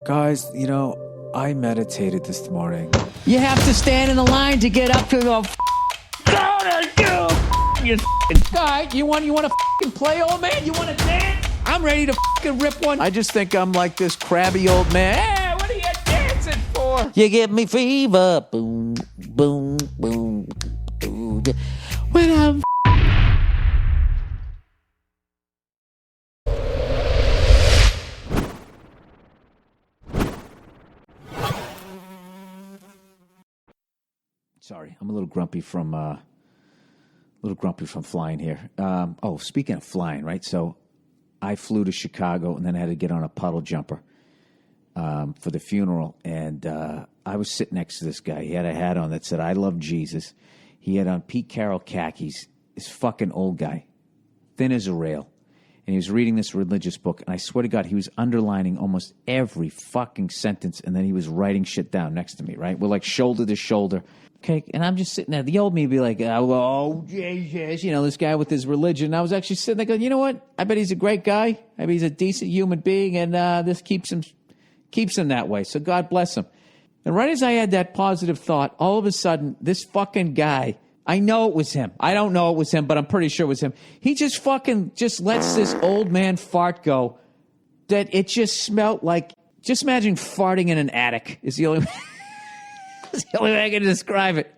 Guys, I meditated this morning. You have to stand in the line to get up to the guy. You want to play, old man? You want to dance? I'm ready to rip one. I just think I'm like this crabby old man. Hey, what are you dancing for? You give me fever. Boom, boom, boom, boom. When I'm sorry, I'm a little grumpy from flying here. Speaking of flying, right? So I flew to Chicago and then I had to get on a puddle jumper for the funeral. And I was sitting next to this guy. He had a hat on that said, "I love Jesus." He had on Pete Carroll khakis. This fucking old guy, thin as a rail. And he was reading this religious book. And I swear to God, he was underlining almost every fucking sentence. And then he was writing shit down next to me, right? We're like shoulder to shoulder. Okay, and I'm just sitting there. The old me would be like, "Oh, Jesus," this guy with his religion. And I was actually sitting there going, you know what? I bet he's a great guy. I bet he's a decent human being, and this keeps him that way. So God bless him. And right as I had that positive thought, all of a sudden, this fucking guy, I know it was him. I don't know it was him, but I'm pretty sure it was him. He just lets this old man fart go that it just smelled like, just imagine farting in an attic is the only That's the only way I can describe it.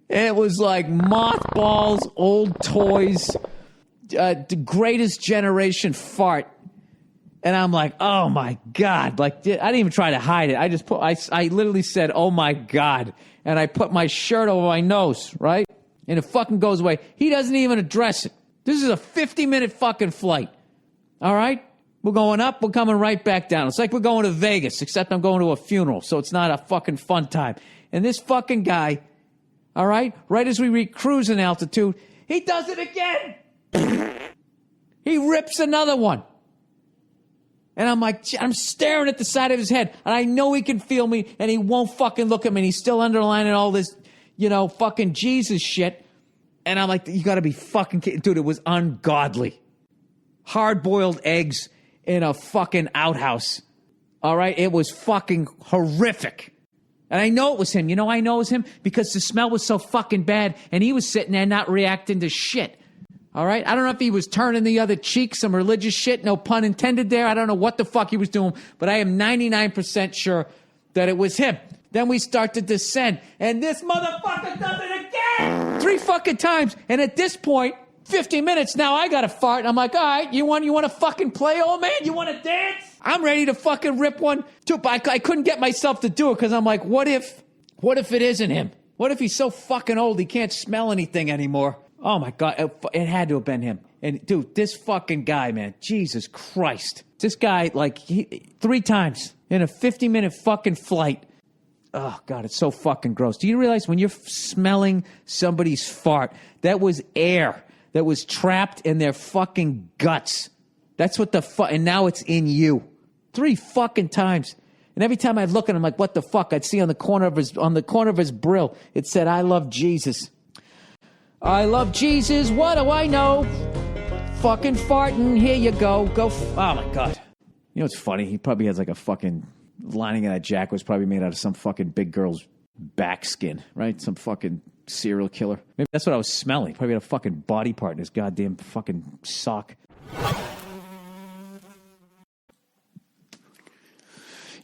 And it was like mothballs, old toys, the greatest generation fart. And I'm like, oh my God. Like, I didn't even try to hide it. I literally said, oh my God. And I put my shirt over my nose, right? And it fucking goes away. He doesn't even address it. This is a 50-minute fucking flight. All right? We're going up, we're coming right back down. It's like we're going to Vegas, except I'm going to a funeral, so it's not a fucking fun time. And this fucking guy, all right as we reach cruising altitude, he does it again. He rips another one. And I'm like, I'm staring at the side of his head, and I know he can feel me, and he won't fucking look at me, and he's still underlining all this, fucking Jesus shit. And I'm like, you gotta be fucking kidding. Dude, it was ungodly. Hard-boiled eggs in a fucking outhouse. All right? It was fucking horrific. And I know it was him. I know it was him because the smell was so fucking bad and he was sitting there not reacting to shit. All right? I don't know if he was turning the other cheek, some religious shit, no pun intended there. I don't know what the fuck he was doing, but I am 99% sure that it was him. Then we start to descend and this motherfucker does it again 3 fucking times. And at this point, 50 minutes now, I got to fart. And I'm like, all right, you want to fucking play, old man? You want to dance? I'm ready to fucking rip one too. But I couldn't get myself to do it because I'm like, what if it isn't him? What if he's so fucking old he can't smell anything anymore? Oh my God, it had to have been him. And dude, this fucking guy, man, Jesus Christ. This guy, 3 times in a 50-minute fucking flight. Oh God, it's so fucking gross. Do you realize when you're smelling somebody's fart, that was air that was trapped in their fucking guts. That's what and now it's in you. 3 fucking times. And every time I'd look at him, like, what the fuck? I'd see on the corner of his brill, it said, "I love Jesus." I love Jesus. What do I know? Fucking farting. Here you go. Oh my God. You know what's funny? He probably has like a fucking lining of that jacket was probably made out of some fucking big girl's back skin, right? Some fucking serial killer. Maybe that's what I was smelling. Probably had a fucking body part in his goddamn fucking sock.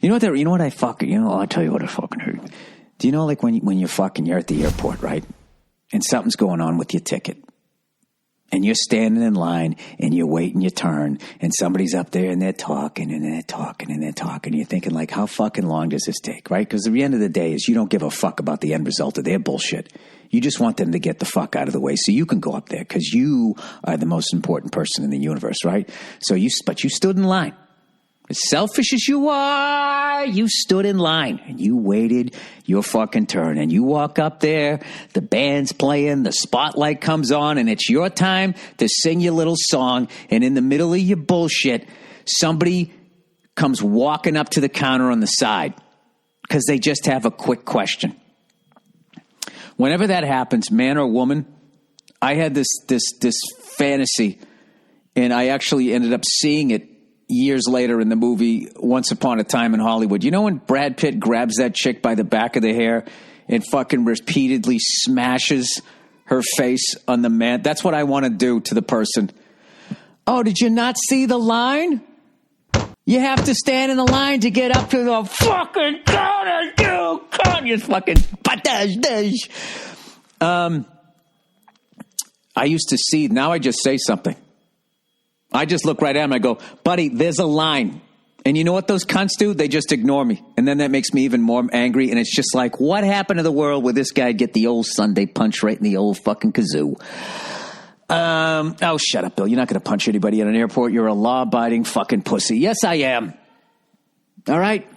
I'll tell you what I fucking heard. Do you know, like when you're at the airport, right? And something's going on with your ticket. And you're standing in line and you're waiting your turn and somebody's up there and they're talking and they're talking and they're talking. You're thinking like, how fucking long does this take, right? Because at the end of the day is you don't give a fuck about the end result of their bullshit. You just want them to get the fuck out of the way so you can go up there because you are the most important person in the universe, right? But you stood in line. As selfish as you are, you stood in line and you waited your fucking turn and you walk up there, the band's playing, the spotlight comes on and it's your time to sing your little song, and in the middle of your bullshit, somebody comes walking up to the counter on the side because they just have a quick question. Whenever that happens, man or woman, I had this fantasy, and I actually ended up seeing it years later in the movie Once Upon a Time in Hollywood. You know when Brad Pitt grabs that chick by the back of the hair and fucking repeatedly smashes her face on the man? That's what I want to do to the person. Oh, did you not see the line? You have to stand in the line to get up to the fucking counter, you cunt, you fucking patage. I used to see, now I just say something. I just look right at him, I go, buddy, there's a line. And you know what those cunts do? They just ignore me. And then that makes me even more angry. And it's just like, what happened to the world where this guy get the old Sunday punch right in the old fucking kazoo? Oh, shut up, Bill. You're not going to punch anybody at an airport. You're a law-abiding fucking pussy. Yes, I am. All right?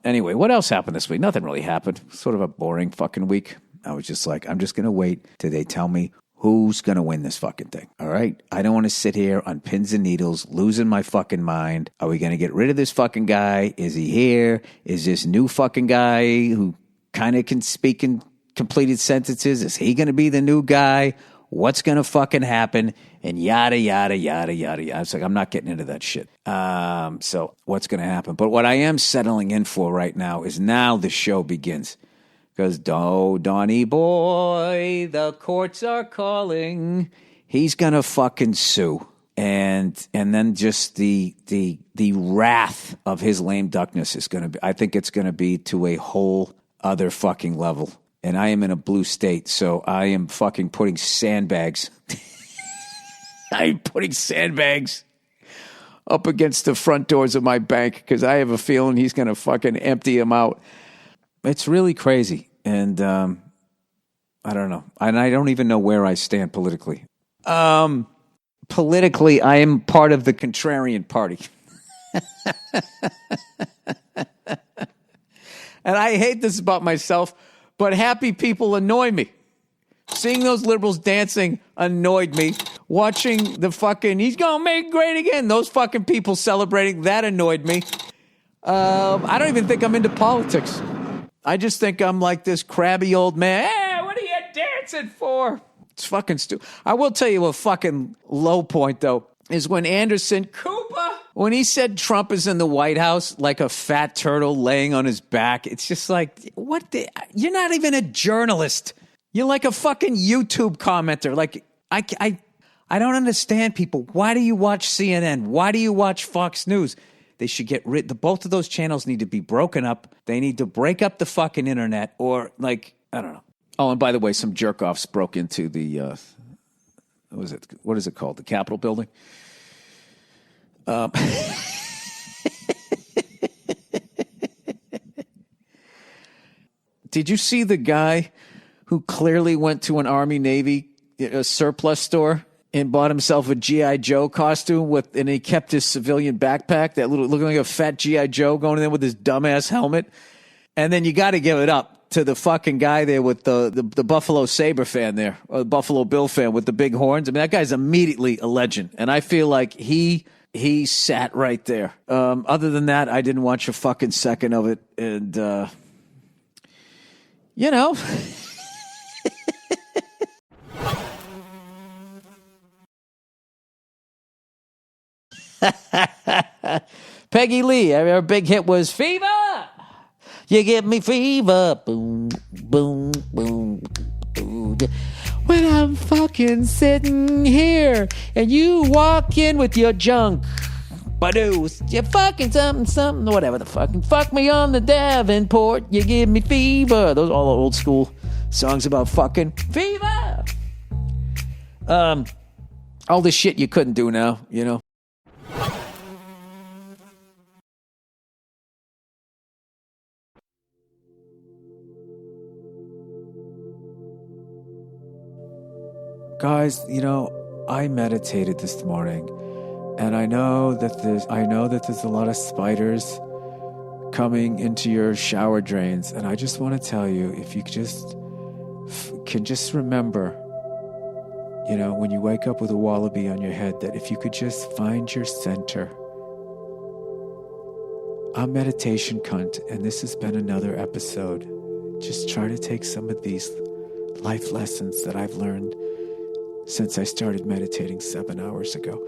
Anyway, what else happened this week? Nothing really happened. Sort of a boring fucking week. I was just like, I'm just going to wait till they tell me who's going to win this fucking thing. All right? I don't want to sit here on pins and needles, losing my fucking mind. Are we going to get rid of this fucking guy? Is he here? Is this new fucking guy who kind of can speak in completed sentences? Is he going to be the new guy? What's going to fucking happen? And yada, yada, yada, yada, yada. It's like, I'm not getting into that shit. So what's going to happen? But what I am settling in for right now is now the show begins. Because, Donnie boy, the courts are calling. He's going to fucking sue. And then just the wrath of his lame duckness is going to be, I think it's going to be to a whole other fucking level. And I am in a blue state, so I am fucking putting sandbags. I'm putting sandbags up against the front doors of my bank because I have a feeling he's going to fucking empty them out. It's really crazy. And I don't know. And I don't even know where I stand politically. Politically, I am part of the contrarian party. And I hate this about myself, but happy people annoy me. Seeing those liberals dancing annoyed me. Watching the fucking, he's gonna make great again, those fucking people celebrating, that annoyed me. I don't even think I'm into politics. I just think I'm like this crabby old man. Hey, what are you dancing for? It's fucking stupid. I will tell you a fucking low point, though, is when Anderson Cooper, when he said Trump is in the White House like a fat turtle laying on his back. It's just like, you're not even a journalist. You're like a fucking YouTube commenter. Like, I don't understand people. Why do you watch CNN? Why do you watch Fox News? They should get rid. Both of those channels need to be broken up. They need to break up the fucking internet, or like, I don't know. Oh, and by the way, some jerk-offs broke into the what is it called? The Capitol building. Did you see the guy who clearly went to an Army-Navy surplus store and bought himself a G.I. Joe costume and he kept his civilian backpack, that little looking like a fat G.I. Joe going in there with his dumbass helmet? And then you got to give it up to the fucking guy there with the Buffalo Sabre fan there, or the Buffalo Bill fan with the big horns. I mean, that guy's immediately a legend. And I feel like he sat right there. Other than that, I didn't watch a fucking second of it. And, you know... Peggy Lee, her big hit was Fever. You give me fever. Boom, boom, boom, boom. When I'm fucking sitting here and you walk in with your junk. Badoo, you fucking something, whatever the fucking. Fuck me on the Davenport. You give me fever. Those are all old school songs about fucking fever. All this shit you couldn't do now, you know. Guys, you know, I meditated this morning, and I know that there's a lot of spiders coming into your shower drains, and I just want to tell you, if you can just remember, you know, when you wake up with a wallaby on your head, that if you could just find your center. I'm Meditation Kunt, and this has been another episode. Just try to take some of these life lessons that I've learned since I started meditating 7 hours ago.